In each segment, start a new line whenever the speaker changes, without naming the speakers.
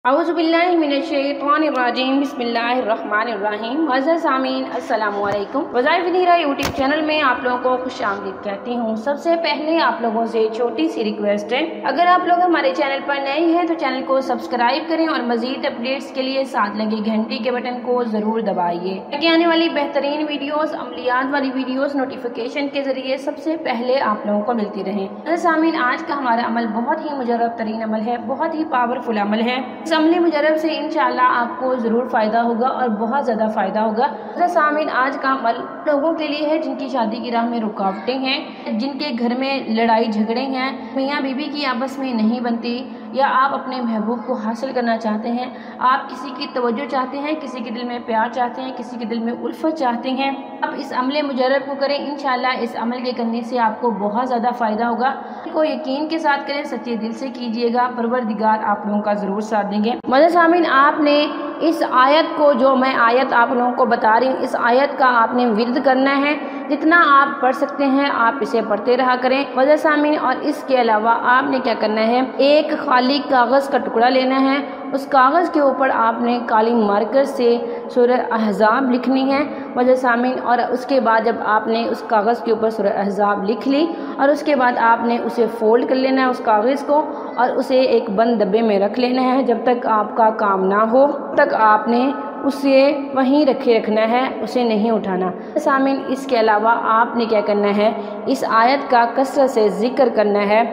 औज़ुबिल्लाहिमिनश्शैतानिर्रजीम बिस्मिल्लाहिर्रहमानिर्रहीम। मुअज़्ज़ज़ सामीन अस्सलामु अलैकुम। वज़ाइफ़ नीरा यूट्यूब चैनल में आप लोगों को खुशामदीद कहती हूँ। सबसे पहले आप लोगों से छोटी सी रिक्वेस्ट है, अगर आप लोग हमारे चैनल पर नए हैं तो चैनल को सब्सक्राइब करें और मज़ीद अपडेट्स के लिए साथ लगे घंटी के बटन को ज़रूर दबाइए ताकि आने वाली बेहतरीन वीडियोज़, अमलियात वाली वीडियोज़ नोटिफिकेशन के ज़रिए सबसे पहले आप लोगों को मिलती रहें। सामीन, आज का हमारा अमल बहुत ही मुजर्रब तरीन अमल है, बहुत ही पावरफुल अमल है। इस अमली मुजर्रब से इंशाअल्लाह आपको ज़रूर फ़ायदा होगा और बहुत ज़्यादा फ़ायदा होगा। सामीन, आज का अमल लोगों के लिए है जिनकी शादी की राह में रुकावटें हैं, जिनके घर में लड़ाई झगड़े हैं, मियाँ बीवी की आपस में नहीं बनती, या आप अपने महबूब को हासिल करना चाहते हैं, आप किसी की तवज्जो चाहते हैं, किसी के दिल में प्यार चाहते हैं, किसी के दिल में उल्फत चाहते हैं, आप इस अमले मुजर्रब को करें। इंशाअल्लाह इस अमल के करने से आपको बहुत ज़्यादा फ़ायदा होगा। को यकीन के साथ करें, सच्चे दिल से कीजिएगा, परवरदिगार आप लोगों का ज़रूर साथ देंगे। मुअज़्ज़ज़ सामीन, आपने इस आयत को, जो मैं आयत आप लोगों को बता रही हूँ, इस आयत का आपने विर्द करना है। जितना आप पढ़ सकते हैं आप इसे पढ़ते रहा करें मुअज़्ज़ज़ सामीन। और इसके अलावा आपने क्या करना है, एक खाली कागज़ का टुकड़ा लेना है, उस कागज़ के ऊपर आपने काली मार्कर से सूरह अहज़ाब लिखनी है मुअज़्ज़ज़ सामीन। और उसके बाद जब आपने उस कागज़ के ऊपर सूरह अहज़ाब लिख ली और उसके बाद आपने उसे फोल्ड कर लेना है उस कागज़ को, और उसे एक बंद डब्बे में रख लेना है। जब तक आपका काम ना हो तक आपने उसे वहीं रखना है, उसे नहीं उठाना सामीन। इसके अलावा आपने क्या करना है, इस आयत का कसरत से जिक्र करना है।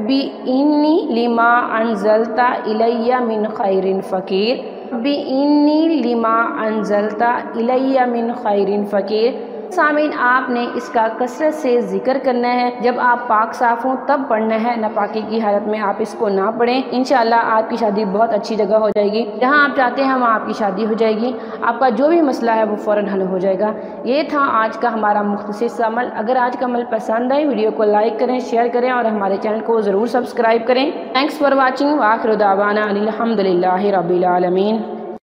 बी इन्नी लिमा अनज़लता इलैया मिन खैरिन फ़कीर, बी इन्नी लिमा अनज़लता इलैया मिन खैरिन फ़कीर। सामीन, आपने इसका कसरत से जिक्र करना है। जब आप पाक साफ़ हों तब पढ़ना है, नापाकी की हालत में आप इसको ना पढ़ें। इंशाअल्लाह आपकी शादी बहुत अच्छी जगह हो जाएगी, जहां आप चाहते हैं वहां आपकी शादी हो जाएगी। आपका जो भी मसला है वो फ़ौरन हल हो जाएगा। ये था आज का हमारा मुख्तसर अमल। अगर आज का अमल पसंद आए, वीडियो को लाइक करें, शेयर करें और हमारे चैनल को ज़रूर सब्सक्राइब करें। Thanks for watching. व आखिर दावाना अनिल हम्दुलिल्लाहि रब्बिल आलमीन।